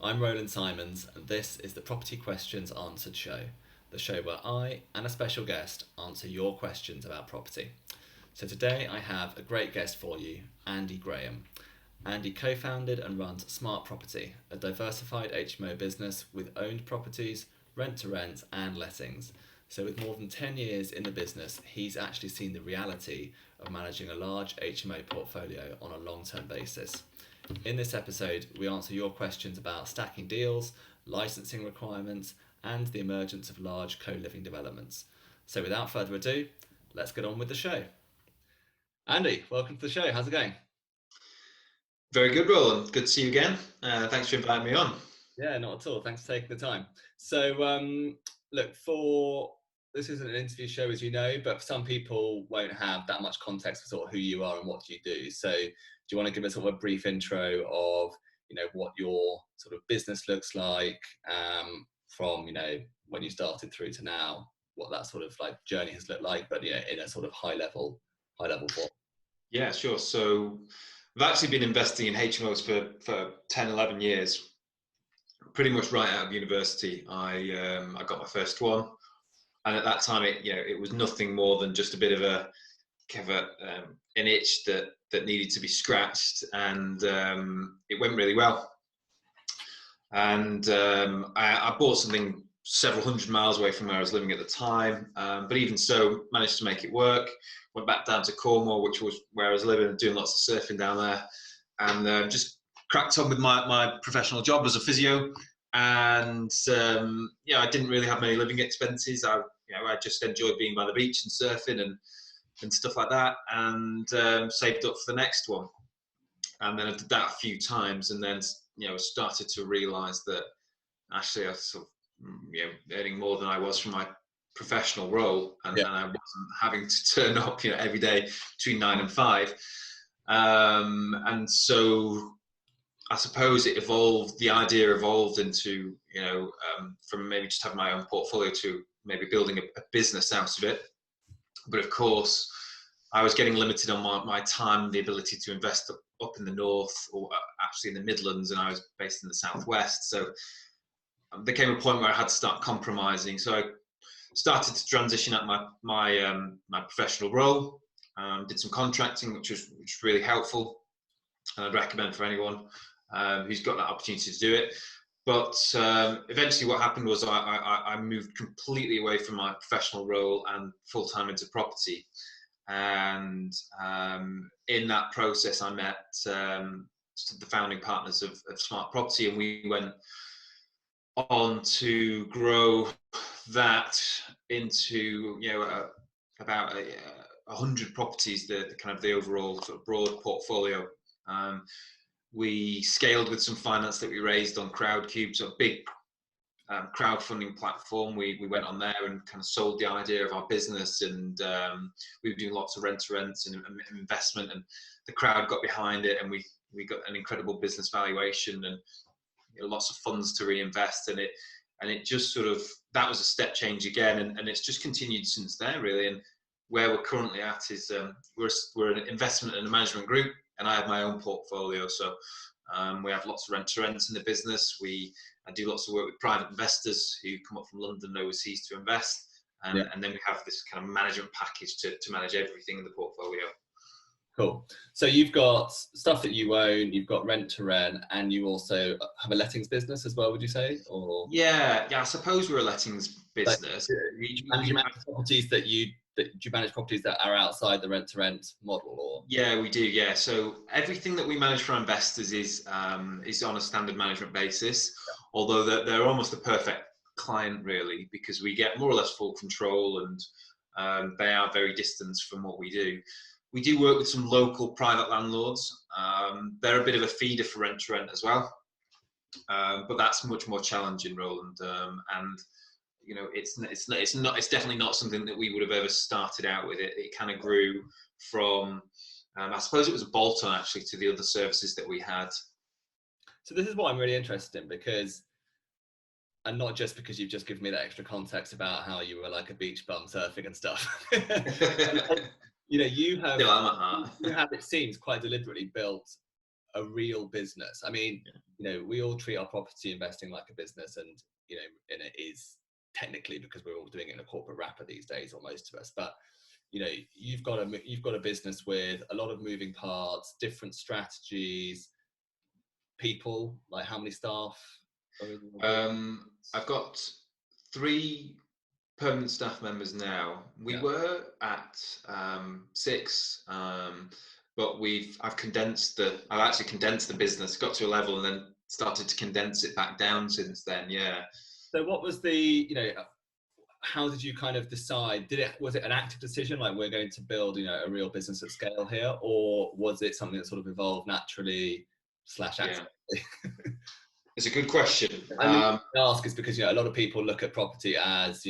I'm Roland Simons, and this is the Property Questions Answered show, the show where I and a special guest answer your questions about property. So today I have a great guest for you, Andy Graham. Andy co-founded and runs Smart Property, a diversified HMO business with owned properties, rent-to-rent and lettings. So with more than 10 years in the business, he's actually seen the reality of managing a large HMO portfolio on a long-term basis. In this episode, we answer your questions about stacking deals, licensing requirements, and the emergence of large co-living developments. So without further ado, let's get on with the show. Andy, welcome to the show. How's it going? Very good, Roland. Good to see you again. Thanks for inviting me on. Yeah, not at all. Thanks for taking the time. So, look, this isn't an interview show, as you know, but some people won't have that much context for sort of who you are and what you do. So, do you want to give us sort of a brief intro of, what your sort of business looks like from, when you started through to now, what that sort of like journey has looked like, but in a sort of high level form? Yeah, sure. So, I've actually been investing in HMOs for 10, 11 years. Pretty much right out of university, I got my first one, and at that time, it was nothing more than just a bit of an itch that needed to be scratched, and it went really well. And I bought something several hundred miles away from where I was living at the time, but even so, managed to make it work. Went back down to Cornwall, which was where I was living, doing lots of surfing down there, and just cracked on with my professional job as a physio. And I didn't really have many living expenses. I just enjoyed being by the beach and surfing and stuff like that, and saved up for the next one. And then I did that a few times, and then started to realise that actually I was sort of earning more than I was from my professional role, and I wasn't having to turn up every day between 9 and 5, and so I suppose the idea evolved into from maybe just having my own portfolio to maybe building a business out of it. But of course I was getting limited on my time, the ability to invest up in the north, or actually in the Midlands, and I was based in the southwest, so there came a point where I had to start compromising. So I started to transition out my professional role, did some contracting, which was really helpful, and I'd recommend for anyone who's got that opportunity to do it. But eventually what happened was I moved completely away from my professional role and full-time into property. And in that process, I met the founding partners of Smart Property, and we went on to grow that into about 100 properties, the kind of the overall sort of broad portfolio. We scaled with some finance that we raised on Crowdcube, so a big crowdfunding platform. We went on there and kind of sold the idea of our business, and we were doing lots of rent-to-rents and investment, and the crowd got behind it, and we got an incredible business valuation and lots of funds to reinvest, and it just sort of, that was a step change again, and it's just continued since then, really. And where we're currently at is we're an investment and a management group, and I have my own portfolio. So we have lots of rent-to-rents in the business. I do lots of work with private investors who come up from London and overseas to invest, and then we have this kind of management package to manage everything in the portfolio. Cool. So you've got stuff that you own, you've got rent to rent, and you also have a lettings business as well, would you say? Or yeah, I suppose we're a lettings business. Do you manage properties do you manage properties that are outside the rent to rent model, or? Yeah, we do. Yeah, so everything that we manage for our investors is on a standard management basis, although they're almost the perfect client, really, because we get more or less full control, and they are very distant from what we do. We do work with some local private landlords. They're a bit of a feeder for rent to rent as well, but that's much more challenging, Roland. And it's definitely not something that we would have ever started out with. It kind of grew from, I suppose it was a bolt-on actually to the other services that we had. So this is what I'm really interested in, because, and not just because you've just given me that extra context about how you were like a beach bum surfing and stuff. You have, it seems, quite deliberately built a real business? I mean, we all treat our property investing like a business, and and it is technically, because we're all doing it in a corporate wrapper these days, or most of us. But you've got a business with a lot of moving parts, different strategies, people. Like, how many staff are in your I've got 3 permanent staff members now. We were at 6, but I've actually condensed the business, got to a level, and then started to condense it back down since then. Yeah. So what was how did you kind of decide? Was it an active decision, like, we're going to build a real business at scale here, or was it something that sort of evolved naturally / accidentally? It's a good question. I ask is because a lot of people look at property as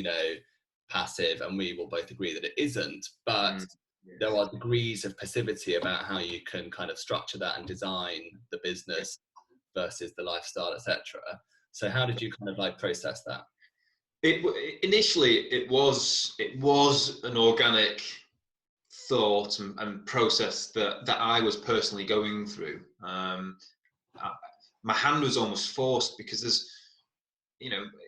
passive, and we will both agree that it isn't, but there are degrees of passivity about how you can kind of structure that and design the business versus the lifestyle, etc. So how did you kind of like process that? Initially it was an organic thought and process that I was personally going through. My hand was almost forced, because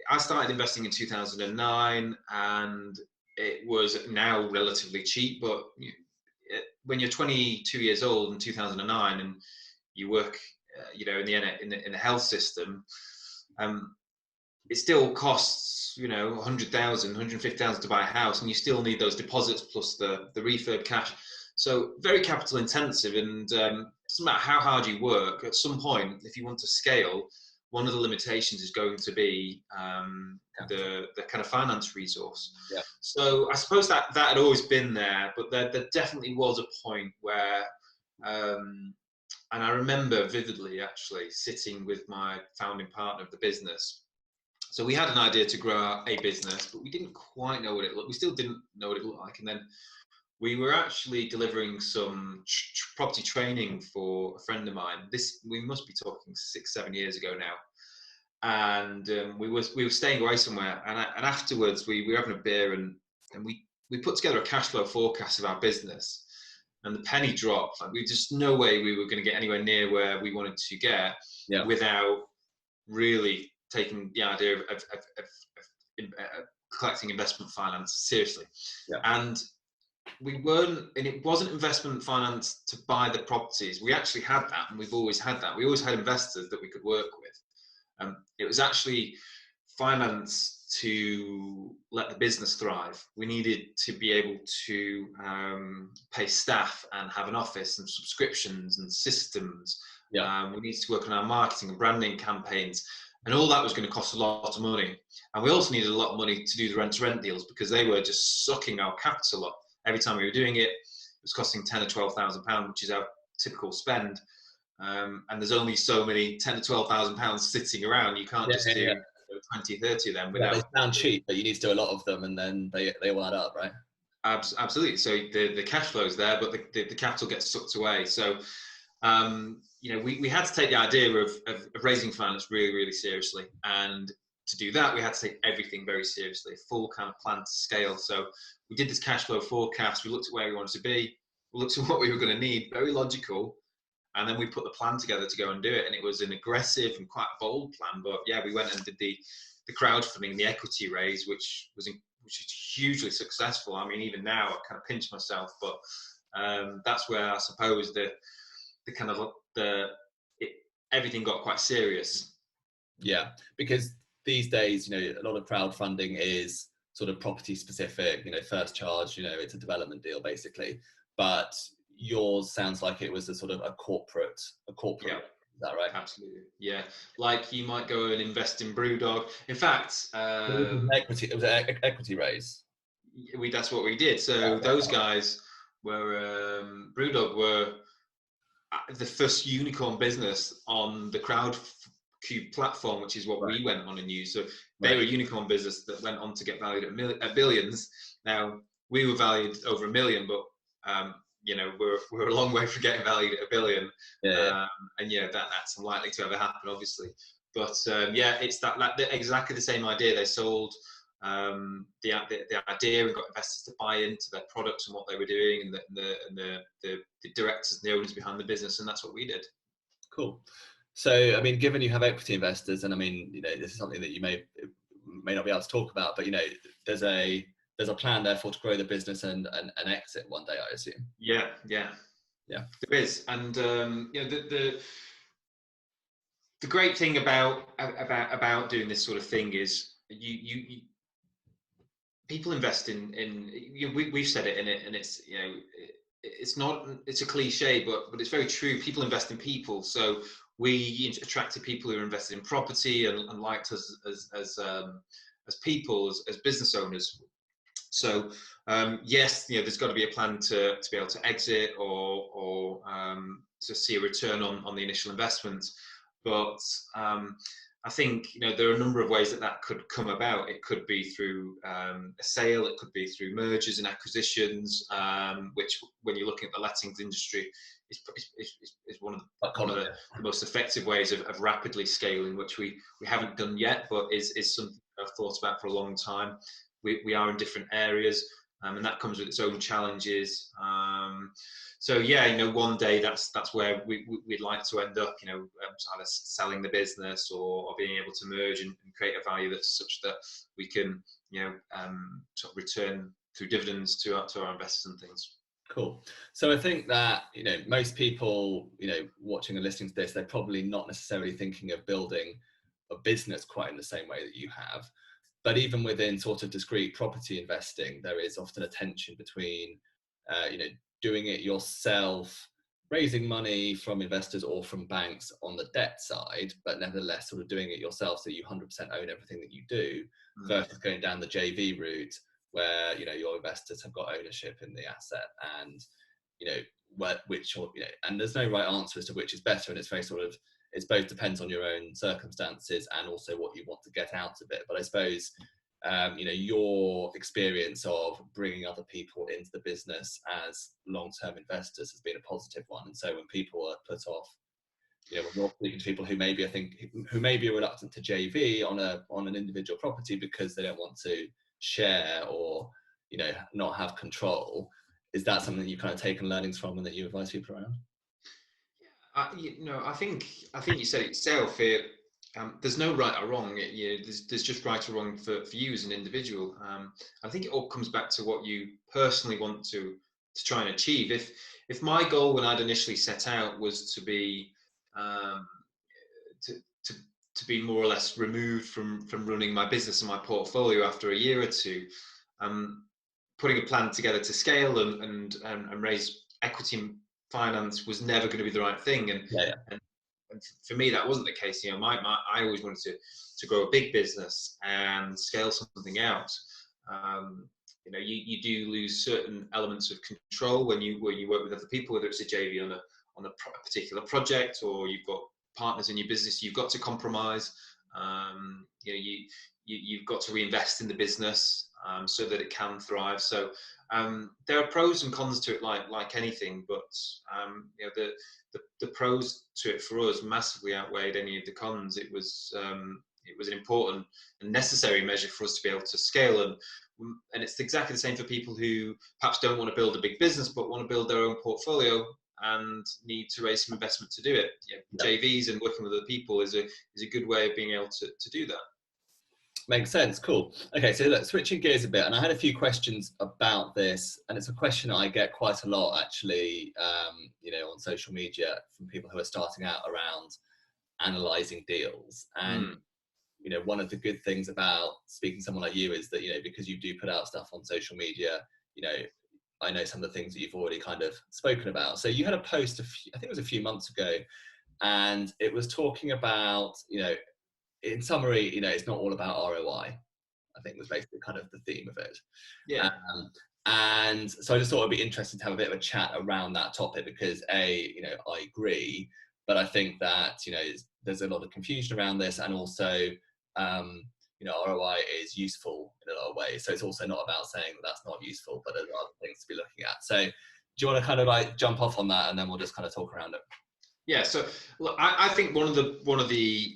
I started investing in 2009, and it was now relatively cheap, but when you're 22 years old in 2009 and you work in the health system, it still costs 100,000, 150,000 to buy a house, and you still need those deposits plus the refurb cash. So very capital intensive, and it doesn't matter how hard you work, at some point, if you want to scale, one of the limitations is going to be the kind of finance resource. Yeah. So I suppose that had always been there, but there definitely was a point where, and I remember vividly actually sitting with my founding partner of the business. So we had an idea to grow a business, but we didn't quite know what it looked. We still didn't know what it looked like, and then we were actually delivering some property training for a friend of mine. We must be talking 6-7 years ago now, and we were staying away somewhere, and afterwards we were having a beer, and we put together a cash flow forecast of our business, and the penny dropped. Like, we just no way we were going to get anywhere near where we wanted to get without really taking the idea of collecting investment finance seriously. And it wasn't investment finance to buy the properties. We actually had that, and we've always had that. We always had investors that we could work with. It was actually finance to let the business thrive. We needed to be able to pay staff and have an office and subscriptions and systems. We needed to work on our marketing and branding campaigns, and all that was going to cost a lot of money. And we also needed a lot of money to do the rent-to-rent deals, because they were just sucking our capital up. Every time we were doing it, it was costing £10,000 or £12,000, which is our typical spend. And there's only so many £10,000 to £12,000 sitting around. You can't just do 20, 30 of them without. They sound cheap, but you need to do a lot of them, and then they all add up, right? Absolutely. So the cash flow is there, but the capital gets sucked away. So we had to take the idea of raising finance really, really seriously, and to do that, we had to take everything very seriously, full kind of plan to scale. So we did this cash flow forecast. We looked at where we wanted to be. We looked at what we were going to need, very logical. And then we put the plan together to go and do it. And it was an aggressive and quite bold plan. But yeah, we went and did the crowdfunding, the equity raise, which was hugely successful. I mean, even now I kind of pinch myself, but that's where I suppose everything got quite serious. Yeah, because these days, a lot of crowdfunding is sort of property specific, first charge, it's a development deal basically. But yours sounds like it was a sort of a corporate. Yeah. Is that right? Absolutely. Yeah. Like you might go and invest in Brewdog. In fact, it was an equity raise. That's what we did. So those guys were Brewdog were the first unicorn business on the Crowdcube platform, which is what we went on and used. So they were a unicorn business that went on to get valued at billions. Now we were valued over $1 million, but we're a long way from getting valued at $1 billion. And that's unlikely to ever happen, obviously. But it's exactly the same idea. They sold the idea and got investors to buy into their products and what they were doing, and the directors and the owners behind the business, and that's what we did. Cool. So, I mean, given you have equity investors, and I mean, this is something that you may not be able to talk about, but there's a plan therefore to grow the business and exit one day, I assume. Yeah, Yeah. there is, and the great thing about doing this sort of thing is you people invest in we've said it in it, and it's it's a cliche, but it's very true. People invest in people, so we attracted people who are invested in property and liked us as people, as business owners. So yes, there's got to be a plan to be able to exit or to see a return on the initial investment. But I think there are a number of ways that could come about. It could be through a sale. It could be through mergers and acquisitions, which, when you're looking at the lettings industry, is one of the most effective ways of rapidly scaling, which we haven't done yet, but is something I've thought about for a long time. We are in different areas, and that comes with its own challenges. So yeah, one day that's where we'd like to end up. Either selling the business or being able to merge and create a value that's such that we can sort of return through dividends to our investors and things. Cool. So I think that most people watching and listening to this, they're probably not necessarily thinking of building a business quite in the same way that you have. But even within sort of discrete property investing, there is often a tension between, doing it yourself, raising money from investors or from banks on the debt side, but nevertheless sort of doing it yourself so you 100% own everything that you do, versus going down the JV route where, your investors have got ownership in the asset and, and there's no right answer as to which is better. And it's very sort of, it both depends on your own circumstances and also what you want to get out of it. But I suppose, your experience of bringing other people into the business as long-term investors has been a positive one. And so when people are put off, when you're speaking to people who maybe are reluctant to JV on an individual property because they don't want to share or, not have control, is that something that you've kind of taken learnings from and that you advise people around? I think you said it yourself. There's no right or wrong. There's just right or wrong for you as an individual. I think it all comes back to what you personally want to try and achieve. If my goal when I'd initially set out was to be to be more or less removed from running my business and my portfolio after a year or two, putting a plan together to scale and raise equity finance was never going to be the right thing. And for me, that wasn't the case. I always wanted to grow a big business and scale something out. You do lose certain elements of control when you work with other people, whether it's a JV on a particular project or you've got partners in your business. You've got to compromise. You've got to reinvest in the business so that it can thrive. So there are pros and cons to it, like anything, but the pros to it for us massively outweighed any of the cons. It was an important and necessary measure for us to be able to scale, and it's exactly the same for people who perhaps don't want to build a big business but want to build their own portfolio and need to raise some investment to do it. JVs and working with other people is a good way of being able to do that. Makes sense. Cool. Okay, so look, switching gears a bit, and I had a few questions about this, and it's a question that I get quite a lot actually, on social media from people who are starting out around analyzing deals. And one of the good things about speaking to someone like you is that because you do put out stuff on social media, I know some of the things that you've already kind of spoken about. So you had a post I think it was a few months ago, and it was talking about in summary, it's not all about ROI. I think was basically kind of the theme of it. Yeah. And so I just thought it'd be interesting to have a bit of a chat around that topic because I agree, but I think that there's a lot of confusion around this, and also ROI is useful in a lot of ways. So it's also not about saying that that's not useful, but there's other things to be looking at. So do you want to kind of like jump off on that, and then we'll just kind of talk around it? Yeah. So look, I think one of the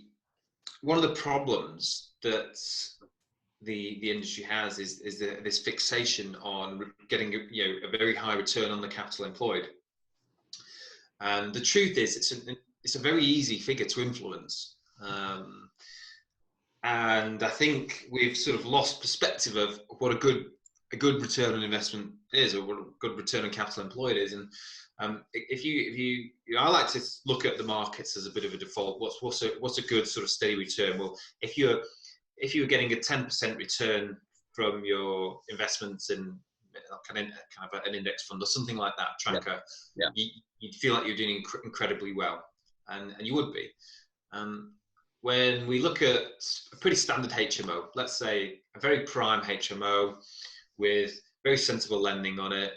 problems that the industry has is this fixation on getting a very high return on the capital employed. And the truth is, it's a very easy figure to influence. And I think we've sort of lost perspective of what a good return on investment is, or what a good return on capital employed is. And if you I like to look at the markets as a bit of a default. What's a good sort of steady return? Well, if you were getting a 10% return from your investments in kind of an index fund or something like that, tracker, you'd feel like you're doing incredibly well, and you would be. When we look at a pretty standard HMO, let's say a very prime HMO with very sensible lending on it,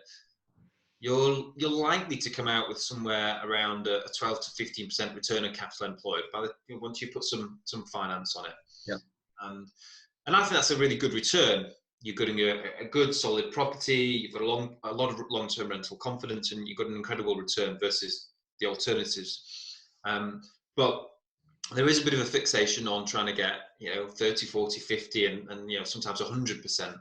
you're likely to come out with somewhere around a 12 to 15% return on capital employed once you put some finance on it. Yeah. And I think that's a really good return. You're getting a good solid property, you've got a lot of long-term rental confidence, and you've got an incredible return versus the alternatives. But there is a bit of a fixation on trying to get 30, 40, 50 and sometimes 100%.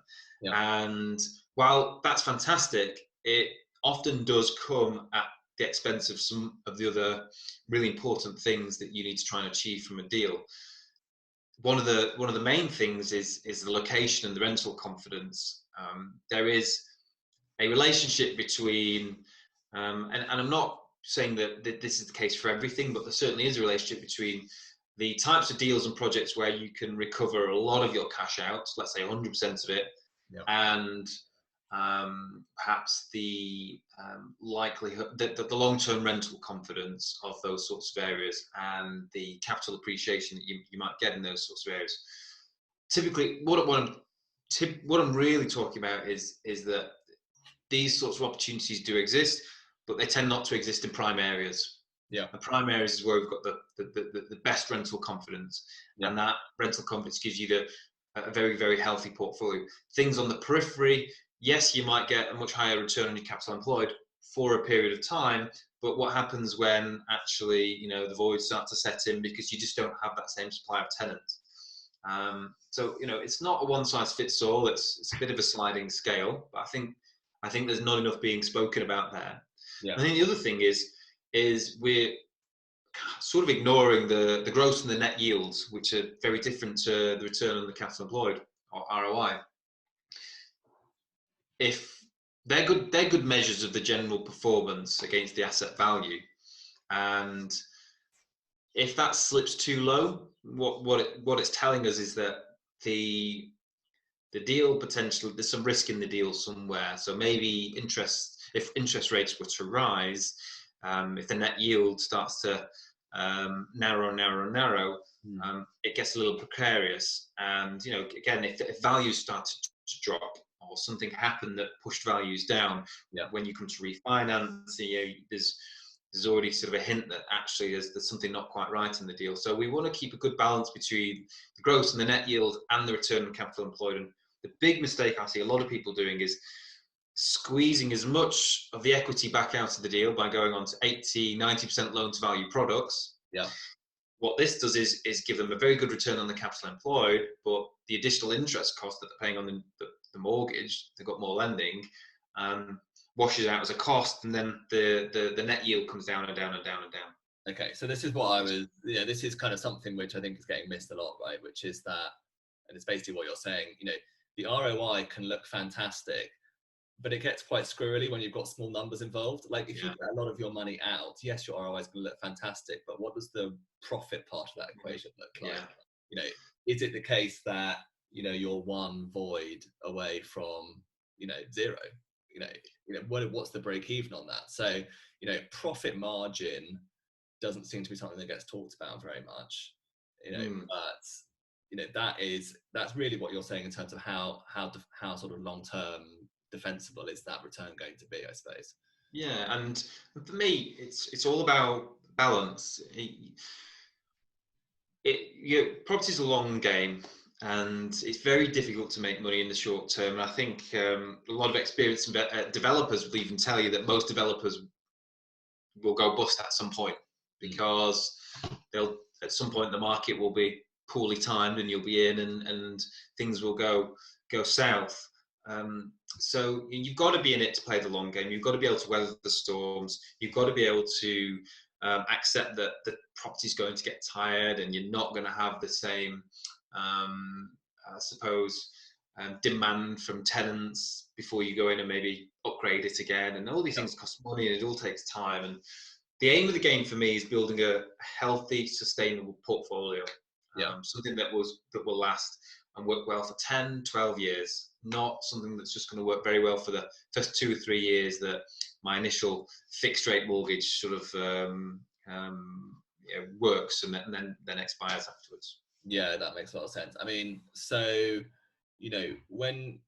And while that's fantastic, it often does come at the expense of some of the other really important things that you need to try and achieve from a deal. One of the main things is the location and the rental confidence. There is a relationship between and I'm not saying that this is the case for everything, but there certainly is a relationship between the types of deals and projects where you can recover a lot of your cash out, let's say 100% of it, and perhaps the likelihood that the long-term rental confidence of those sorts of areas and the capital appreciation that you might get in those sorts of areas. Typically, what I'm really talking about is that these sorts of opportunities do exist, but they tend not to exist in prime areas. And prime areas is where we've got the best rental confidence, and that rental confidence gives you a very, very healthy portfolio. Things on the periphery, yes, you might get a much higher return on your capital employed for a period of time, but what happens when actually the voids start to set in because you just don't have that same supply of tenants? So it's not a one size fits all. It's a bit of a sliding scale, but I think there's not enough being spoken about there. I think the other thing is we're sort of ignoring the gross and the net yields, which are very different to the return on the capital employed, or ROI. If they're good measures of the general performance against the asset value, and if that slips too low, what it's telling us is that the deal potentially, there's some risk in the deal somewhere. So maybe if interest rates were to rise, if the net yield starts to narrow, it gets a little precarious. And again, if values start to drop, or something happened that pushed values down, when you come to refinance, there's already sort of a hint that actually there's something not quite right in the deal. So we want to keep a good balance between the gross and the net yield and the return on capital employed. And the big mistake I see a lot of people doing is squeezing as much of the equity back out of the deal by going on to 80, 90% loan to value products. What this does is give them a very good return on the capital employed, but the additional interest cost that they're paying on the mortgage, they've got more lending, washes out as a cost, and then the net yield comes down and down and down and down. Okay, so this is what this is kind of something which I think is getting missed a lot, right? Which is that, and it's basically what you're saying, the ROI can look fantastic, but it gets quite squirrely when you've got small numbers involved. Like if you get a lot of your money out, yes, your ROI is going to look fantastic, but what does the profit part of that equation look like? Is it the case that, you're one void away from, zero? What's the break even on that? So, profit margin doesn't seem to be something that gets talked about very much, but that's really what you're saying in terms of how sort of long-term defensible is that return going to be, I suppose. And for me, it's all about balance. Property is a long game, and it's very difficult to make money in the short term. And I think a lot of experienced developers will even tell you that most developers will go bust at some point, because at some point the market will be poorly timed and you'll be in, and things will go south. So you've got to be in it to play the long game. You've got to be able to weather the storms. You've got to be able to accept that the property's going to get tired and you're not going to have the same, I suppose, demand from tenants before you go in and maybe upgrade it again. And all these things cost money and it all takes time. And the aim of the game for me is building a healthy, sustainable portfolio, something that will last and work well for 10, 12 years, not something that's just going to work very well for the first 2 or 3 years that my initial fixed rate mortgage sort of works and then expires afterwards. Yeah, that makes a lot of sense. I mean, so, when,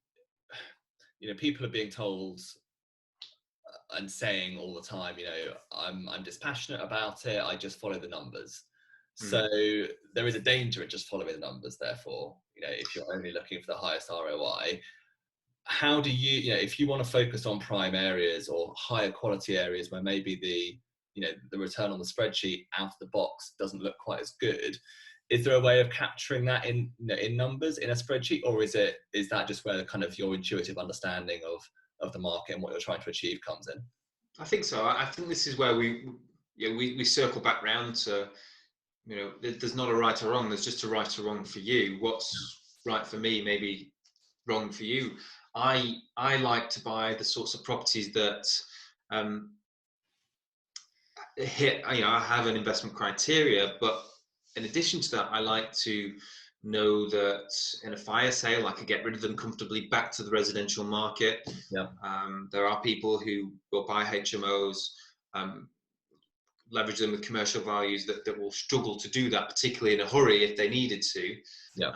people are being told and saying all the time, I'm dispassionate about it, I just follow the numbers. So there is a danger in just following the numbers, therefore, if you're only looking for the highest ROI. How do you, if you want to focus on prime areas or higher quality areas where maybe the return on the spreadsheet out of the box doesn't look quite as good, is there a way of capturing that in numbers in a spreadsheet, or is that just where kind of your intuitive understanding of the market and what you're trying to achieve comes in? I think so. I think this is where we circle back round to, there's not a right or wrong. There's just a right or wrong for you. What's right for me may be wrong for you. I like to buy the sorts of properties that hit. I have an investment criteria, but in addition to that, I like to know that in a fire sale, I could get rid of them comfortably back to the residential market. Yeah. There are people who will buy HMOs, leverage them with commercial values that will struggle to do that, particularly in a hurry if they needed to. Yeah.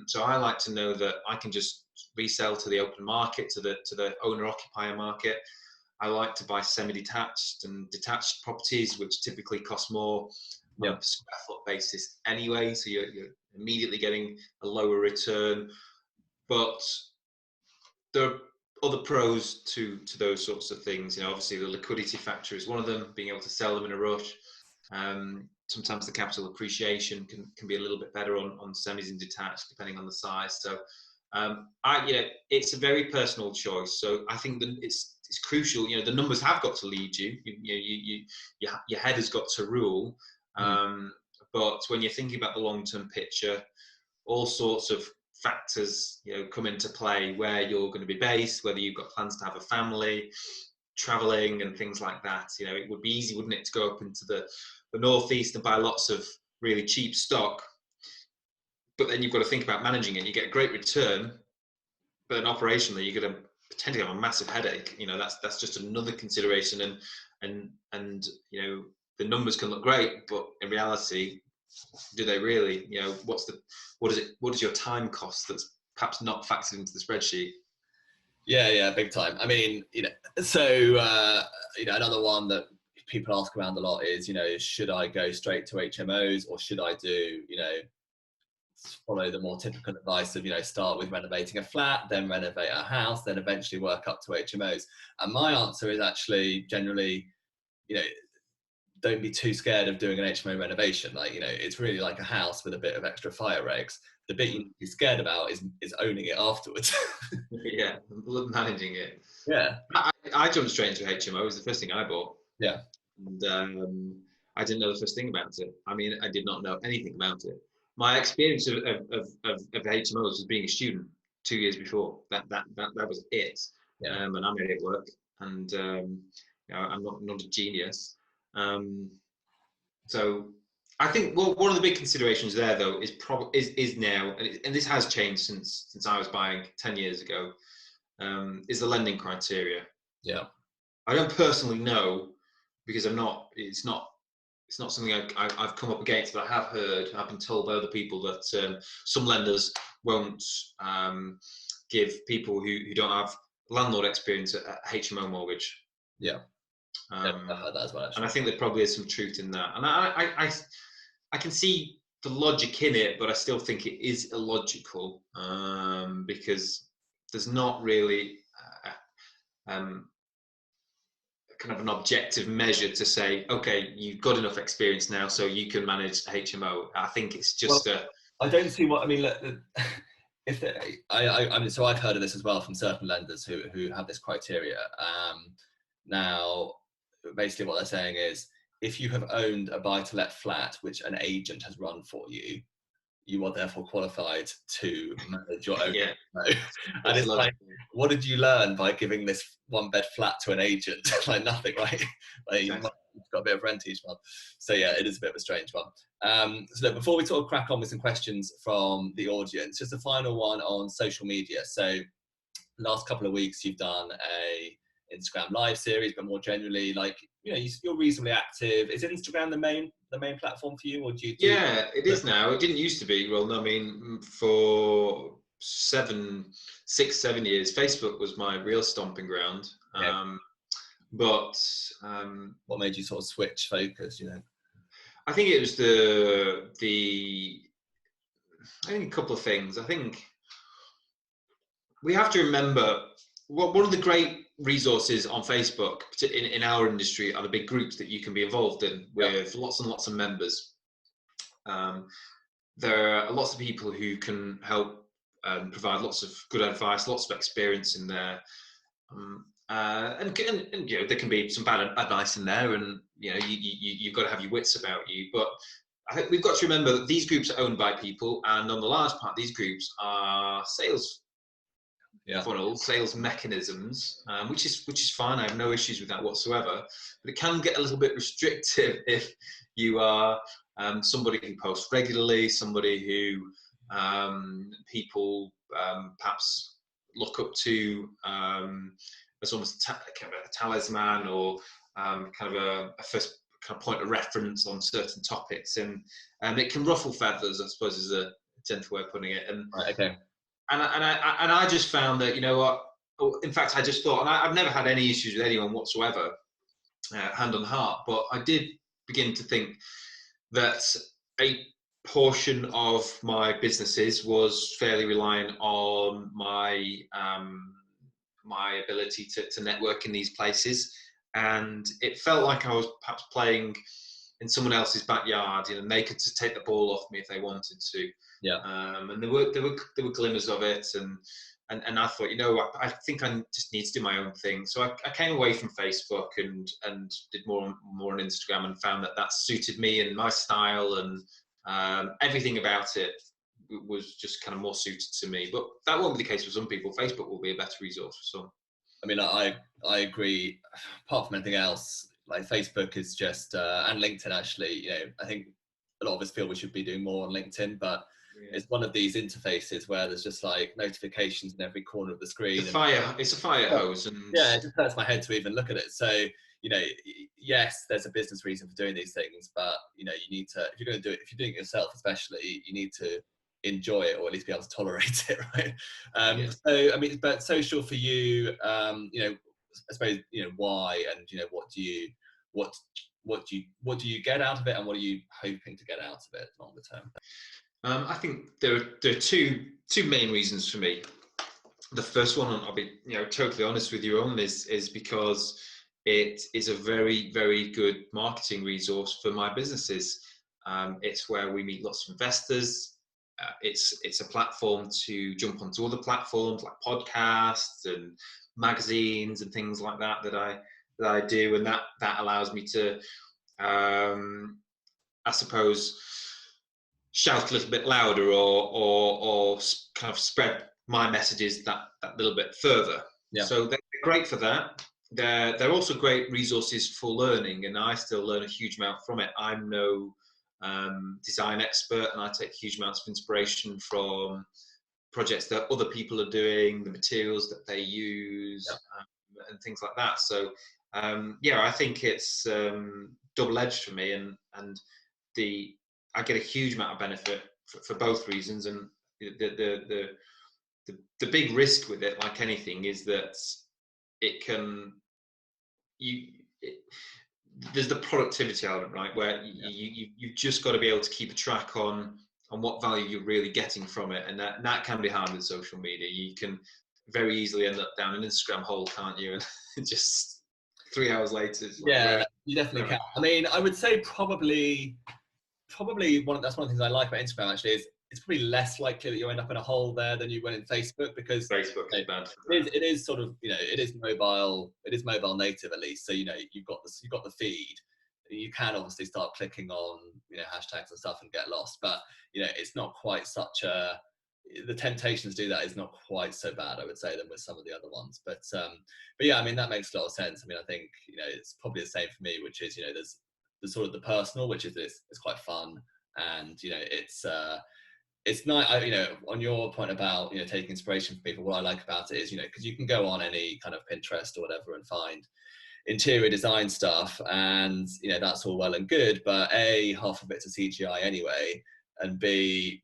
So I like to know that I can just resell to the open market, to the owner-occupier market. I like to buy semi-detached and detached properties, which typically cost more on a per square foot basis anyway. So you're immediately getting a lower return. But there are other pros to those sorts of things. Obviously the liquidity factor is one of them, being able to sell them in a rush. Sometimes the capital appreciation can be a little bit better on semis and detached, depending on the size. So it's a very personal choice. So I think that it's crucial. The numbers have got to lead you. Your head has got to rule. But when you're thinking about the long-term picture, all sorts of factors come into play, where you're going to be based, whether you've got plans to have a family, traveling and things like that. It would be easy, wouldn't it, to go up into the northeast and buy lots of really cheap stock, but then you've got to think about managing it. You get a great return, but then operationally you're going to potentially have a massive headache. That's just another consideration. And the numbers can look great, but in reality, do they really? What is your time cost that's perhaps not factored into the spreadsheet? Yeah, big time. I mean, so another one that people ask around a lot is, should I go straight to HMOs, or should I do, follow the more typical advice of, start with renovating a flat, then renovate a house, then eventually work up to HMOs? And my answer is actually generally, don't be too scared of doing an HMO renovation. It's really like a house with a bit of extra fire regs. The bit you need to be scared about is owning it afterwards. Yeah, managing it. Yeah. I jumped straight into HMO. It was the first thing I bought. Yeah. And I didn't know the first thing about it. I mean, I did not know anything about it. My experience of HMOs was being a student 2 years before. That was it. Yeah. And I made it work. And I'm not a genius. So I think one of the big considerations there, though, is now, and this has changed since I was buying 10 years ago, is the lending criteria. Yeah. I don't personally know, because it's not something I've come up against, but I have heard, I've been told by other people that some lenders won't give people who don't have landlord experience a HMO mortgage. Yeah. I've heard that as well, actually. And I think there probably is some truth in that. And I can see the logic in it, but I still think it is illogical, because there's not really kind of an objective measure to say, okay, you've got enough experience now, so you can manage HMO. I think it's just I don't see what I mean. I mean, so I've heard of this as well from certain lenders who have this criteria. Now, basically, what they're saying is, if you have owned a buy-to-let flat which an agent has run for you, you are therefore qualified to manage your own Yeah, HMO. And it's like, what did you learn by giving this one-bed flat to an agent? Like nothing, right? Like you've got a bit of rent each month. So yeah, it is a bit of a strange one. So before we sort of crack on with some questions from the audience, just a final one on social media. So last couple of weeks you've done a Instagram live series, but more generally, like, you know, you're reasonably active. Is Instagram the main platform for you, or do you do? Yeah, it is now. It didn't used to be. Well, I mean, for 7 years, Facebook was my real stomping ground. Yeah. But what made you sort of switch focus? You know, I think it was I think a couple of things. I think we have to remember one of the great resources on Facebook in our industry are the big groups that you can be involved in with lots and lots of members. There are lots of people who can help provide lots of good advice, lots of experience in there. And you know, there can be some bad advice in there, and you know, you've got to have your wits about you. But I think we've got to remember that these groups are owned by people, and on the large part, these groups are sales funnels, sales mechanisms, which is fine. I have no issues with that whatsoever. But it can get a little bit restrictive if you are somebody who posts regularly, somebody who people perhaps look up to as almost kind of a talisman, or kind of a first kind of point of reference on certain topics, and it can ruffle feathers, I suppose, is a gentle way of putting it. And right, okay. And I just found that, you know what, in fact, I just thought, and I've never had any issues with anyone whatsoever, hand on heart, but I did begin to think that a portion of my businesses was fairly reliant on my my ability to network in these places, and it felt like I was perhaps playing in someone else's backyard, you know, and they could just take the ball off me if they wanted to. Yeah. And there were glimmers of it, and I thought, you know, I think I just need to do my own thing. So I came away from Facebook and did more on Instagram, and found that suited me and my style, and everything about it was just kind of more suited to me. But that won't be the case for some people. Facebook will be a better resource for some. I mean, I agree. Apart from anything else, like Facebook is just and LinkedIn actually. You know, I think a lot of us feel we should be doing more on LinkedIn, but it's one of these interfaces where there's just like notifications in every corner of the screen. It's a fire hose, and yeah, it just hurts my head to even look at it. So, you know, yes, there's a business reason for doing these things, but you know, you need to, if you're going to do it, if you're doing it yourself, especially, you need to enjoy it, or at least be able to tolerate it, right? So, I mean, but social for you, you know, I suppose, you know, why, and you know, what do you get out of it, and what are you hoping to get out of it longer term? I think there are two main reasons for me. The first one, and I'll be, you know, totally honest with you on, is because it is a very, very good marketing resource for my businesses. It's where we meet lots of investors. It's a platform to jump onto other platforms like podcasts and magazines and things like that I do, and that allows me to, I suppose, shout a little bit louder, or kind of spread my messages that little bit further. Yeah. So they're great for that. They're also great resources for learning, and I still learn a huge amount from it. I'm no design expert, and I take huge amounts of inspiration from projects that other people are doing, the materials that they use, and things like that. So yeah, I think it's double-edged for me, and I get a huge amount of benefit for both reasons. And the big risk with it, like anything, is that there's the productivity element, right? Where you've just got to be able to keep a track on what value you're really getting from it, and that can be hard with social media. You can very easily end up down an Instagram hole, can't you? And just 3 hours later, you definitely can. I mean, I would say probably that's one of the things I like about Instagram actually, is it's probably less likely that you end up in a hole there than you went in Facebook, because Facebook is bad. It is sort of, you know, it is mobile native at least. So, you know, you've got the feed. you can obviously start clicking on, hashtags and stuff and get lost, but it's not quite such a, the temptation to do that is not quite so bad, I would say, than with some of the other ones. But yeah, I mean, that makes a lot of sense. I mean, I think it's probably the same for me, which is there's the sort of the personal, which is it's quite fun, and it's nice. On your point about taking inspiration from people, what I like about it is because you can go on any kind of Pinterest or whatever and find interior design stuff, and that's all well and good, but A, half of it's a CGI anyway, and B,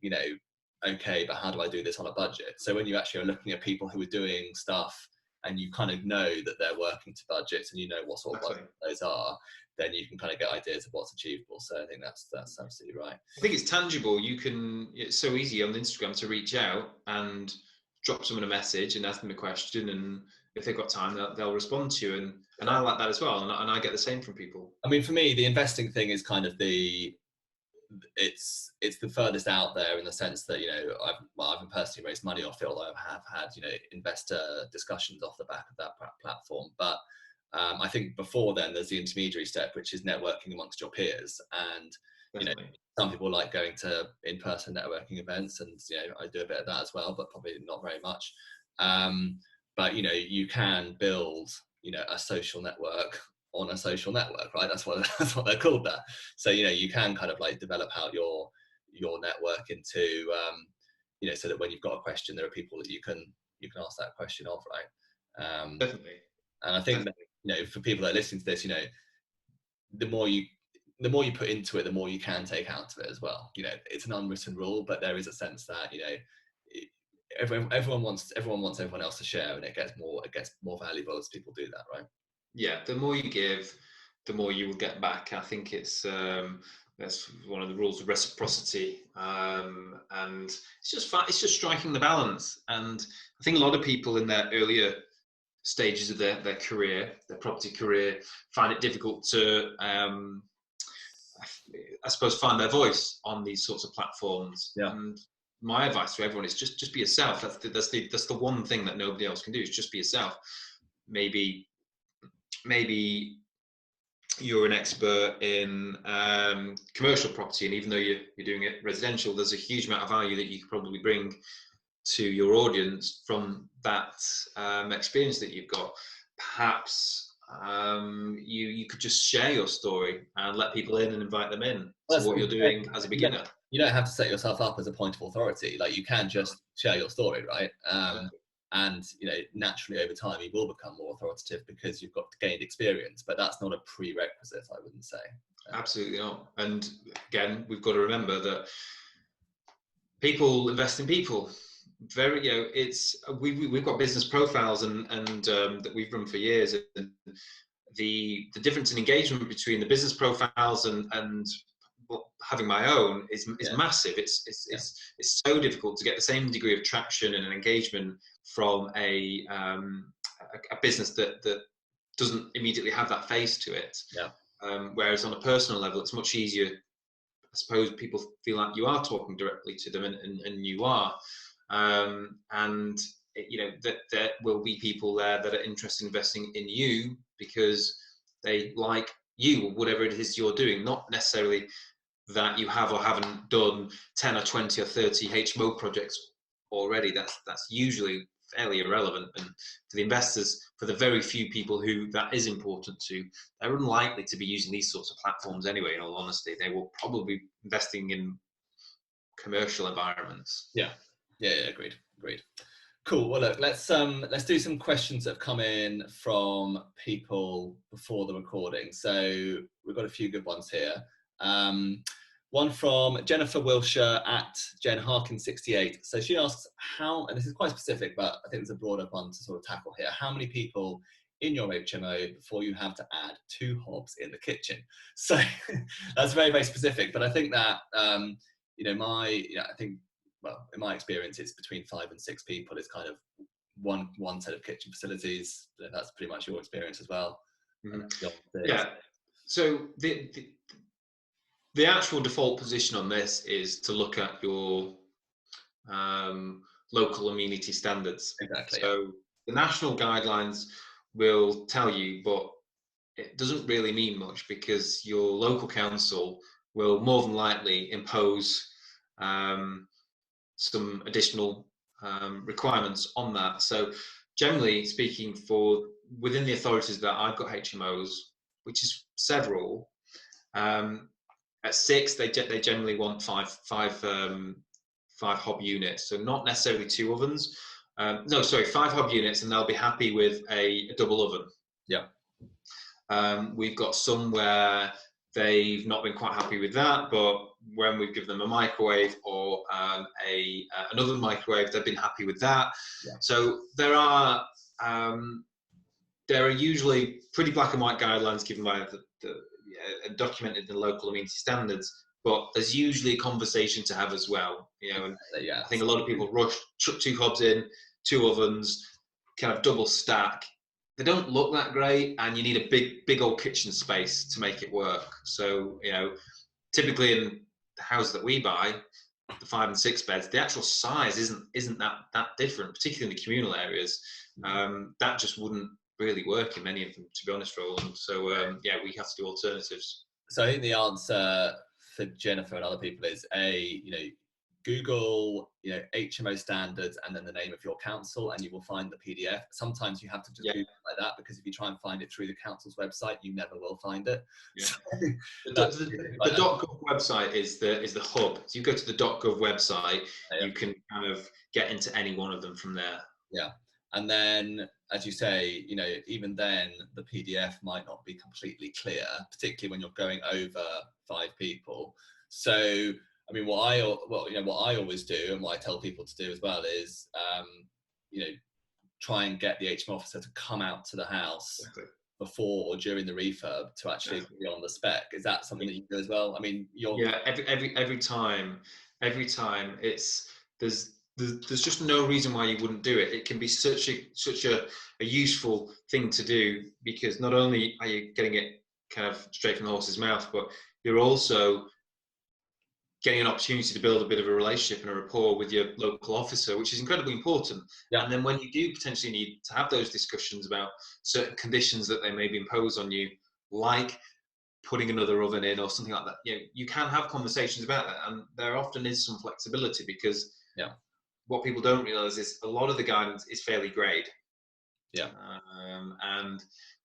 okay, but how do I do this on a budget? So when you actually are looking at people who are doing stuff and you kind of know that they're working to budgets and what sort of budget those are, then you can kind of get ideas of what's achievable. So I think that's absolutely right. I think it's tangible. It's so easy on Instagram to reach out and drop someone a message and ask them a question, and if they've got time, they'll respond to you. And I like that as well, and I get the same from people. I mean, for me, the investing thing is kind of it's the furthest out there, in the sense that I haven't personally raised money off it, although I have had investor discussions off the back of that platform. But I think before then there's the intermediary step, which is networking amongst your peers, and some people like going to in-person networking events, and I do a bit of that as well, but probably not very much. But you can build a social network on a social network, right? That's what they're called there. So you can kind of like develop out your network into so that when you've got a question, there are people that you can ask that question of, right? Definitely. And I think that, for people that are listening to this, the more you put into it, the more you can take out of it as well. It's an unwritten rule, but there is a sense that everyone wants everyone else to share, and it gets more valuable as people do that, right? Yeah, the more you give, the more you will get back. I think it's that's one of the rules of reciprocity, and it's just striking the balance. And I think a lot of people in their earlier stages of their career, their property career, find it difficult to I suppose find their voice on these sorts of platforms. Yeah. And my advice to everyone is just be yourself. That's the one thing that nobody else can do, is just be yourself. Maybe you're an expert in commercial property, and even though you're doing it residential, there's a huge amount of value that you could probably bring to your audience from that experience that you've got. Perhaps you could just share your story and let people in and invite them in to what you're doing as a beginner. You don't have to set yourself up as a point of authority. Like, you can just share your story, right? And naturally over time you will become more authoritative because you've got gained experience, but that's not a prerequisite, I wouldn't say. Absolutely not. And again, we've got to remember that people invest in people. We've got business profiles and that we've run for years, and the difference in engagement between the business profiles and having my own is massive. It's so difficult to get the same degree of traction and engagement from a business that doesn't immediately have that face to it. Whereas on a personal level, it's much easier. I suppose people feel like you are talking directly to them, and you are. And that there will be people there that are interested in investing in you because they like you, or whatever it is you're doing, not necessarily that you have or haven't done 10 or 20 or 30 HMO projects already. That's usually fairly irrelevant. And for the investors, for the very few people who that is important to, they're unlikely to be using these sorts of platforms anyway, in all honesty. They will probably be investing in commercial environments. Yeah, agreed. Cool. Well, look, let's do some questions that have come in from people before the recording. So we've got a few good ones here. One from Jennifer Wilshire at Jen Harkin68. So she asks how, and this is quite specific, but I think there's a broader one to sort of tackle here. How many people in your HMO before you have to add 2 hobs in the kitchen? So that's very, very specific. But I think that, well, in my experience, it's between 5 and 6 people. It's kind of one set of kitchen facilities. That's pretty much your experience as well. Mm-hmm. Yeah. So the actual default position on this is to look at your local amenity standards. Exactly. So the national guidelines will tell you, but it doesn't really mean much, because your local council will more than likely impose some additional requirements on that. So generally speaking, within the authorities that I've got HMOs, which is several, at 6 they generally want five hob units. So not necessarily 2 ovens. No, sorry, 5 hob units, and they'll be happy with a double oven. Yeah. We've got some where they've not been quite happy with that, but when we've given them a microwave or another microwave, they've been happy with that. Yeah. So there are usually pretty black and white guidelines given by documented in the local amenity standards, but there's usually a conversation to have as well. And I think a lot of people rush, chuck 2 hobs in, 2 ovens, kind of double stack. They don't look that great, and you need a big old kitchen space to make it work. So, typically in the houses that we buy, the 5 and 6 beds, the actual size isn't that different, particularly in the communal areas. That just wouldn't really work in many of them, to be honest, Roland. So, we have to do alternatives. So I think the answer for Jennifer and other people is Google, HMO standards and then the name of your council, and you will find the PDF. Sometimes you have to just Google it like that, because if you try and find it through the council's website, you never will find it. Yeah. The .gov website is the hub. So you go to the .gov website, you can kind of get into any one of them from there. Yeah. And then, as you say, even then the PDF might not be completely clear, particularly when you're going over 5 people. So, I mean, what I always do, and what I tell people to do as well, is, try and get the HMO officer to come out to the house before or during the refurb to actually be on the spec. Is that something that you do as well? I mean, every time there's just no reason why you wouldn't do it. It can be such a useful thing to do, because not only are you getting it kind of straight from the horse's mouth, but you're also getting an opportunity to build a bit of a relationship and a rapport with your local officer, which is incredibly important. Yeah. And then when you do potentially need to have those discussions about certain conditions that they maybe impose on you, like putting another oven in or something like that, you can have conversations about that. And there often is some flexibility, because what people don't realize is a lot of the guidance is fairly grade. Yeah. And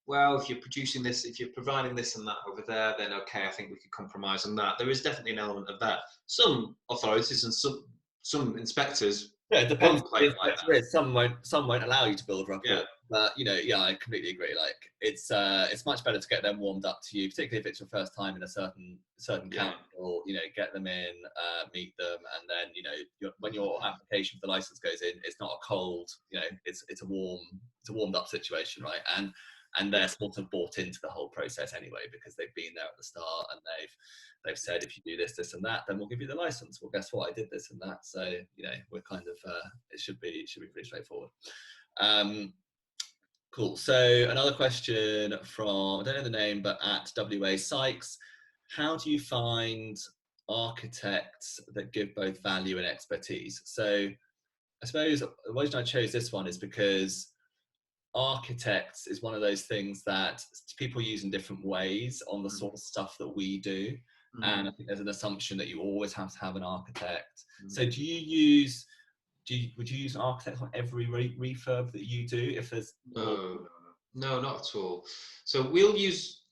well, if you're producing this, if you're providing this and that over there, then okay, I think we could compromise on that. There is definitely an element of that. Some authorities and some inspectors, it depends. Like some won't allow you to build rapport. But I completely agree. Like it's much better to get them warmed up to you, particularly if it's your first time in a certain council. Get them in, meet them, and then when your application for the license goes in, it's not a cold. It's a warmed up situation, right? And they're sort of bought into the whole process anyway, because they've been there at the start, and they've said, if you do this, this and that, then we'll give you the license. Well, guess what? I did this and that. So, we're kind of, it should be pretty straightforward. Cool. So another question from, I don't know the name, but at WA Sykes, how do you find architects that give both value and expertise? So I suppose the reason I chose this one is because architects is one of those things that people use in different ways on the sort of stuff that we do. And I think there's an assumption that you always have to have an architect. So would you use an architect on every refurb that you do? If there's no, not at all. So we'll use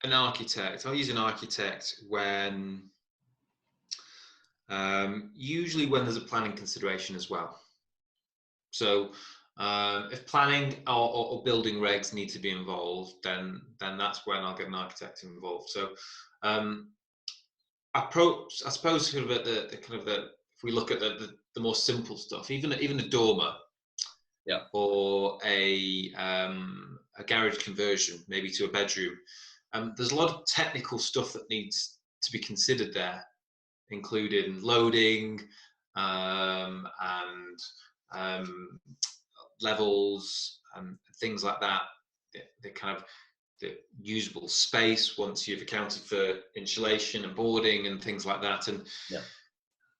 an architect. I'll use an architect when usually when there's a planning consideration as well. So if planning or building regs need to be involved, then that's when I'll get an architect involved. So I suppose sort of at if we look at the more simple stuff, even a dormer, or a garage conversion, maybe to a bedroom, there's a lot of technical stuff that needs to be considered there, including loading and levels and things like that. The kind of the usable space once you've accounted for insulation and boarding and things like that. And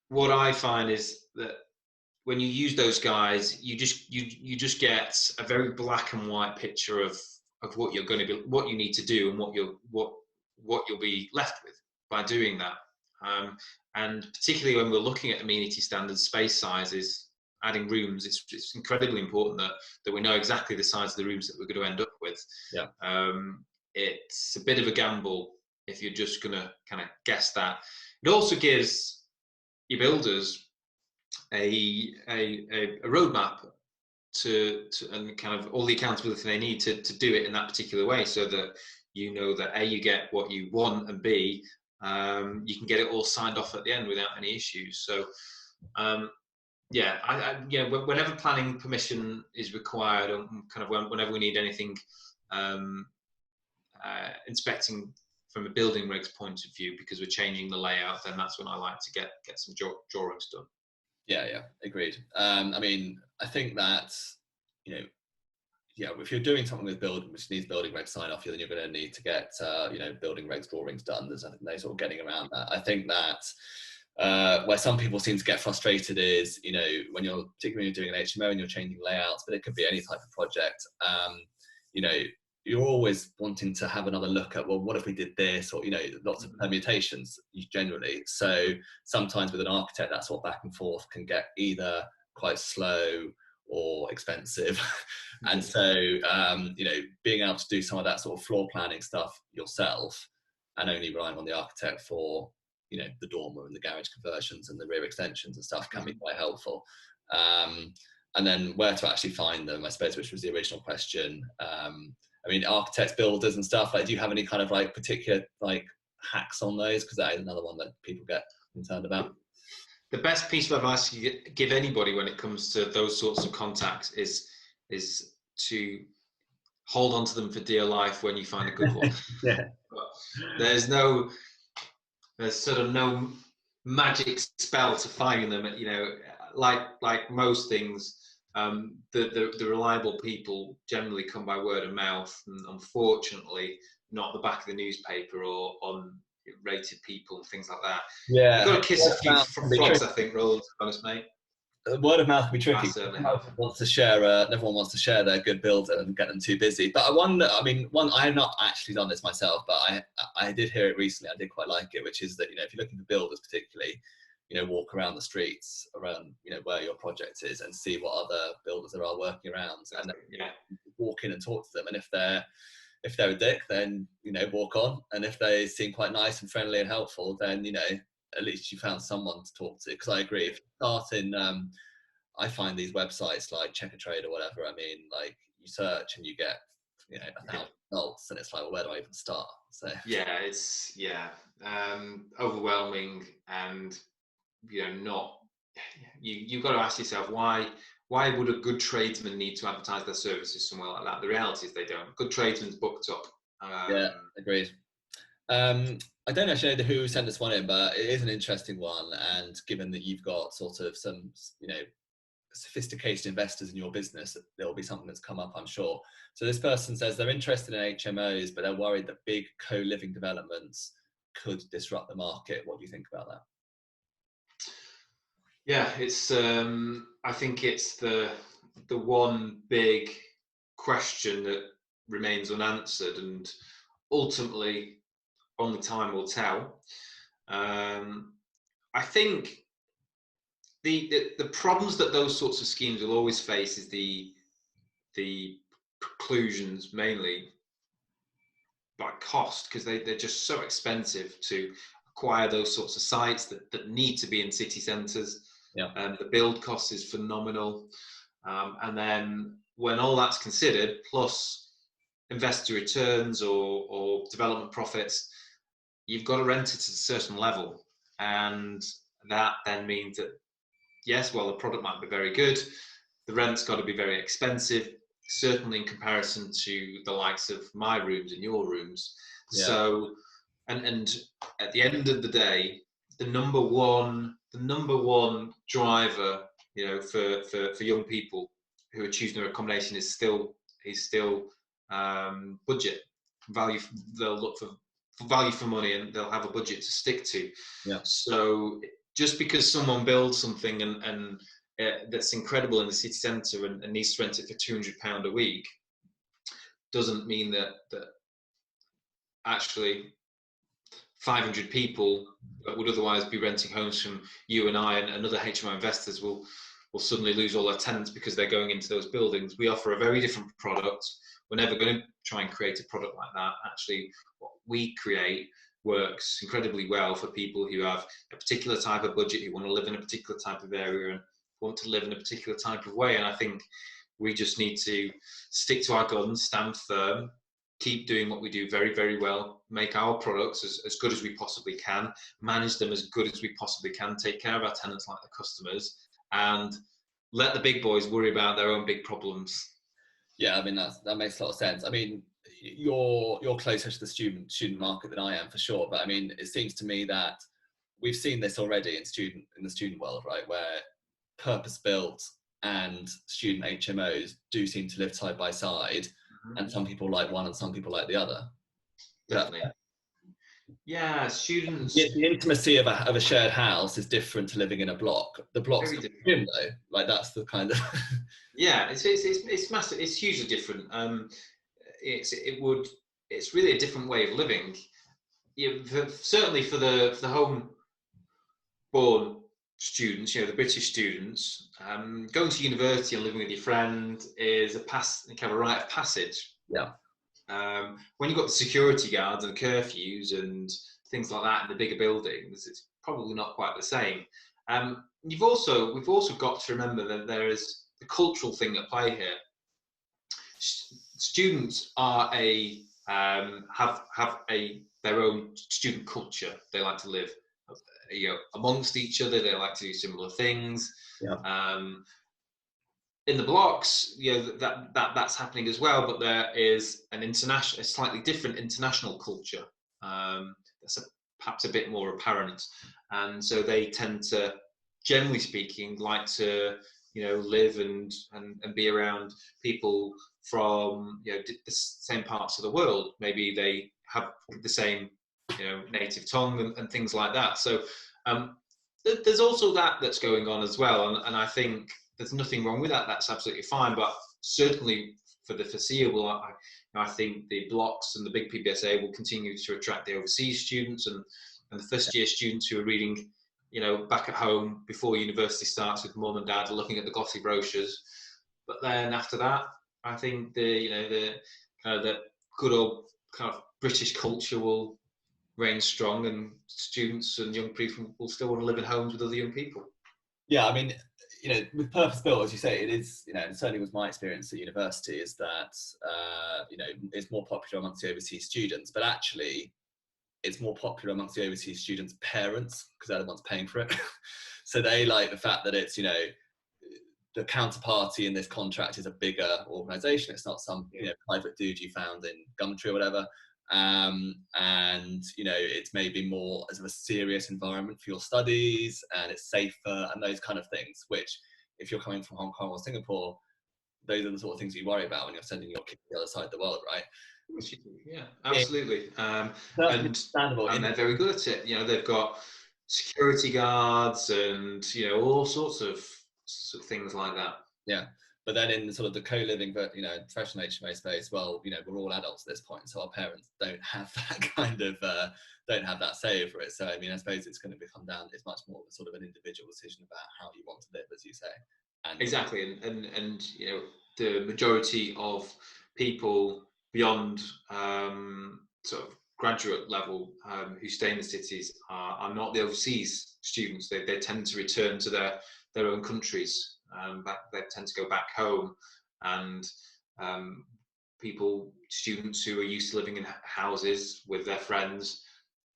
what I find is that when you use those guys, you just get a very black and white picture of of what you're going to be, what you need to do, and what you'll be left with by doing that. And particularly when we're looking at amenity standards, space sizes, adding rooms, it's incredibly important that we know exactly the size of the rooms that we're going to end up with. Yeah. It's a bit of a gamble if you're just going to kind of guess that. It also gives your builders a roadmap to and kind of all the accountability they need to do it in that particular way, so that you know that A, you get what you want, and B, you can get it all signed off at the end without any issues. So whenever planning permission is required, or kind of whenever we need anything inspecting from a building regs point of view, because we're changing the layout, then that's when I like to get some drawings done. Yeah, agreed. I mean, I think that, if you're doing something with building, which needs building regs sign off, then you're going to need to get, building regs drawings done. There's no sort of getting around that. I think that where some people seem to get frustrated is, particularly when you're doing an HMO and you're changing layouts, but it could be any type of project, you're always wanting to have another look at, well, what if we did this, or lots of permutations generally. So sometimes with an architect, that sort of back and forth can get either quite slow or expensive. And so being able to do some of that sort of floor planning stuff yourself and only relying on the architect for the dormer and the garage conversions and the rear extensions and stuff can be quite helpful. And then where to actually find them, I suppose, which was the original question. I mean, architects, builders and stuff, like, do you have any kind of like particular like hacks on those? Because that is another one that people get concerned about. The best piece of advice you give anybody when it comes to those sorts of contacts is to hold on to them for dear life when you find a good one. Yeah. There's sort of no magic spell to finding them. Like most things, the reliable people generally come by word of mouth, and unfortunately not the back of the newspaper or on rated people and things like that. Yeah, you've got to kiss a few frogs, I think, Roland, to be honest, mate. Word of mouth can be tricky. Never one wants to share their good builds and get them too busy. But I wonder, I mean, I have not actually done this myself, but I did hear it recently. I did quite like it, which is that, if you're looking for builders particularly, walk around the streets around, where your project is and see what other builders there are working around, and walk in and talk to them. And if they're a dick, then, walk on. And if they seem quite nice and friendly and helpful, then, at least you found someone to talk to. Because I agree, if you start in, I find these websites like Check a Trade or whatever, I mean, like, you search and you get, 1,000 results, and it's like, well, where do I even start? So it's overwhelming, and you've got to ask yourself, why would a good tradesman need to advertise their services somewhere like that? The reality is they don't. Good tradesman's booked up. Agreed. I don't actually know who sent this one in, but it is an interesting one. And given that you've got sort of some, sophisticated investors in your business, there'll be something that's come up, I'm sure. So this person says they're interested in HMOs, but they're worried that big co-living developments could disrupt the market. What do you think about that? Yeah, it's. I think it's the one big question that remains unanswered, and ultimately, only time will tell. I think the problems that those sorts of schemes will always face is the preclusions, mainly by cost, because they're just so expensive to acquire those sorts of sites that need to be in city centres. The build cost is phenomenal, and then when all that's considered, plus investor returns or development profits, you've got to rent it at a certain level, and that then means that, yes, well, the product might be very good, the rent's got to be very expensive, certainly in comparison to the likes of my rooms and your rooms. So, and at the end of the day, the number one driver, for young people who are choosing their accommodation is still budget value. They'll look for value for money, and they'll have a budget to stick to. So just because someone builds something and that's incredible in the city centre and needs to rent it for £200 a week, doesn't mean that actually 500 people that would otherwise be renting homes from you and I and other HMO investors will suddenly lose all their tenants because they're going into those buildings. We offer a very different product. We're never going to try and create a product like that. Actually, what we create works incredibly well for people who have a particular type of budget, who want to live in a particular type of area and want to live in a particular type of way. And I think we just need to stick to our guns, stand firm, keep doing what we do very, very well, make our products as good as we possibly can, manage them as good as we possibly can, take care of our tenants like the customers, and let the big boys worry about their own big problems. Yeah, I mean, that makes a lot of sense. I mean, you're closer to the student market than I am, for sure. But I mean, it seems to me that we've seen this already in the student world, right, where purpose-built and student HMOs do seem to live side by side, and some people like one and some people like the other. Definitely. Yeah, students. The intimacy of a shared house is different to living in a block. The block's different, though. Like, that's the kind of yeah, it's massive. It's hugely different. It's really a different way of living. Certainly for the home-born students, the British students, going to university and living with your friend is kind of a rite of passage. Yeah. When you've got the security guards and curfews and things like that in the bigger buildings, it's probably not quite the same. We've also got to remember that there is the cultural thing at play here. Students are have their own student culture. They like to live, amongst each other. They like to do similar things. Yeah. In the blocks, that's happening as well, but there is a slightly different international culture that's perhaps a bit more apparent, and so they tend to, generally speaking, like to live and be around people from the same parts of the world. Maybe they have the same native tongue and things like that. So there's also that's going on as well, and I think there's nothing wrong with that. That's absolutely fine. But certainly for the foreseeable, I think the blocks and the big PBSA will continue to attract the overseas students and the first year students who are reading, back at home before university starts with mum and dad looking at the glossy brochures. But then after that, I think the good old kind of British culture will reign strong, and students and young people will still want to live in homes with other young people. Yeah, I mean, with purpose-built, as you say, it is, and certainly was my experience at university, is that, it's more popular amongst the overseas students, but actually it's more popular amongst the overseas students' parents, because they're the ones paying for it. So they like the fact that it's, the counterparty in this contract is a bigger organisation. It's not some, private dude you found in Gumtree or whatever. And it's maybe more as of a serious environment for your studies, and it's safer and those kind of things, which if you're coming from Hong Kong or Singapore, those are the sort of things you worry about when you're sending your kid to the other side of the world, right? Yeah, absolutely. And understandable. And they're very good at it. They've got security guards and all sorts of things like that. Yeah. But then in sort of the co-living, professional HMO space, well, we're all adults at this point, so our parents don't have that kind of, don't have that say over it. So, I mean, I suppose it's going to become down, it's much more of a sort of an individual decision about how you want to live, as you say. And exactly. And the majority of people beyond sort of graduate level who stay in the cities are not the overseas students. They tend to return to their own countries. They tend to go back home, and students who are used to living in houses with their friends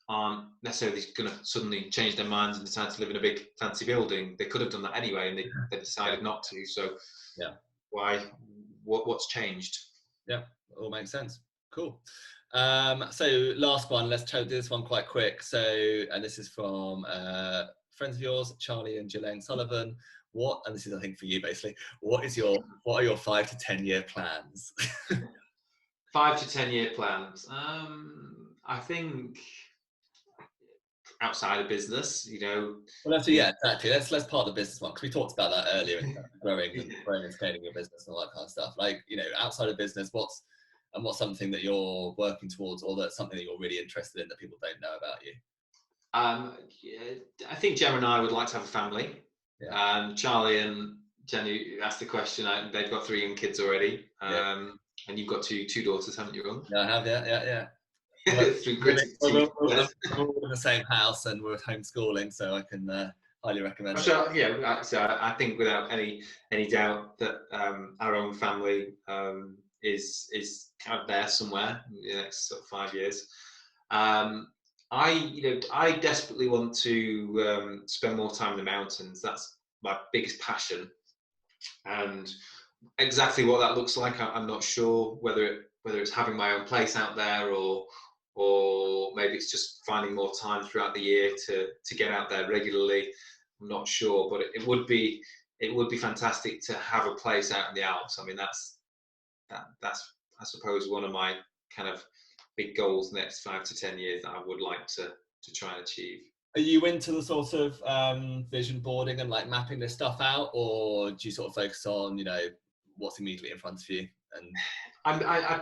aren't necessarily going to suddenly change their minds and decide to live in a big fancy building. They could have done that anyway, and they decided not to. So yeah, what's changed? Yeah, it all makes sense. Cool. So last one, let's do this one quite quick. So, and this is from friends of yours, Charlie and Ghislaine Sullivan. And this is, I think, for you basically, what are your 5 to 10 year plans? 5 to 10 year plans. I think outside of business, Well, yeah, exactly. Let's part the business one, because we talked about that earlier in growing and scaling your business and all that kind of stuff. Like, outside of business, And what's something that you're working towards, or that's something that you're really interested in that people don't know about you? I think Gemma and I would like to have a family. Yeah. Charlie and Jenny asked the question. They've got 3 young kids already, and you've got two daughters, haven't you, Roland? Yeah, I have. Yeah. Well, we're all in the same house and we're homeschooling, so I can highly recommend it. So I think without any doubt that our own family is kind of there somewhere in the next sort of 5 years. I desperately want to spend more time in the mountains. That's my biggest passion, and exactly what that looks like, I'm not sure. Whether it's having my own place out there, or maybe it's just finding more time throughout the year to get out there regularly. I'm not sure, but it would be fantastic to have a place out in the Alps. I mean, that's I suppose one of my kind of big goals the next 5 to 10 years that I would like to try and achieve. Are you into the sort of vision boarding and like mapping this stuff out, or do you sort of focus on, what's immediately in front of you? And I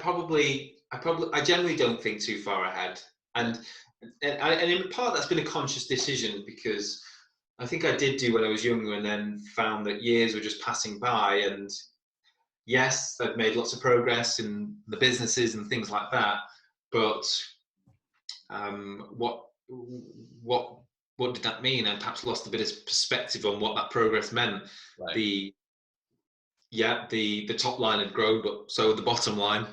generally don't think too far ahead, and in part that's been a conscious decision, because I think I did do when I was younger, and then found that years were just passing by, and yes, I've made lots of progress in the businesses and things like that, but what did that mean? And perhaps lost a bit of perspective on what that progress meant. right. The top line had grown, but so the bottom line.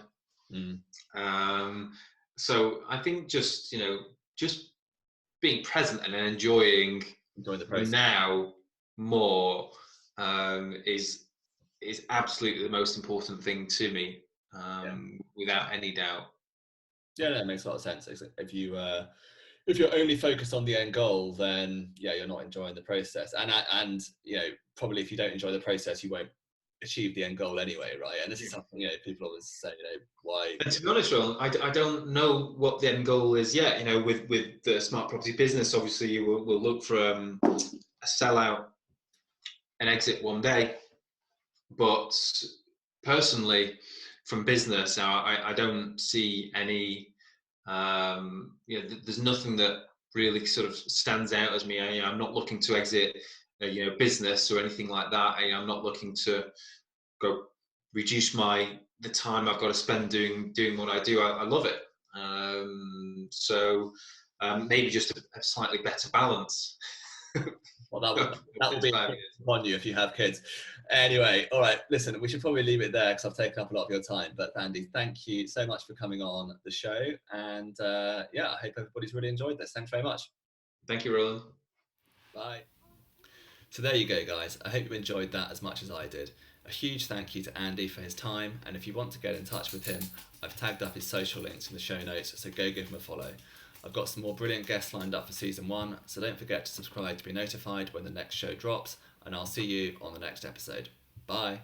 So I think just being present and enjoying the process now more is absolutely the most important thing to me, without any doubt. Yeah, no, it makes a lot of sense. If you're only focused on the end goal, then you're not enjoying the process. And probably if you don't enjoy the process, you won't achieve the end goal anyway, right? And this is something people always say, why. And to be honest, Roland, I don't know what the end goal is yet. With the smart property business, obviously we'll look for a sellout, an exit one day. But personally, from business, I don't see any. There's nothing that really sort of stands out as me. I'm not looking to exit, business or anything like that. I'm not looking to go reduce the time I've got to spend doing what I do. I love it. So maybe just a slightly better balance. Well, that will be on you if you have kids. Anyway, all right, listen, we should probably leave it there because I've taken up a lot of your time. But Andy, thank you so much for coming on the show. And I hope everybody's really enjoyed this. Thanks very much. Thank you, Roland. Bye. So there you go, guys. I hope you enjoyed that as much as I did. A huge thank you to Andy for his time. And if you want to get in touch with him, I've tagged up his social links in the show notes, so go give him a follow. I've got some more brilliant guests lined up for season 1, so don't forget to subscribe to be notified when the next show drops, and I'll see you on the next episode. Bye.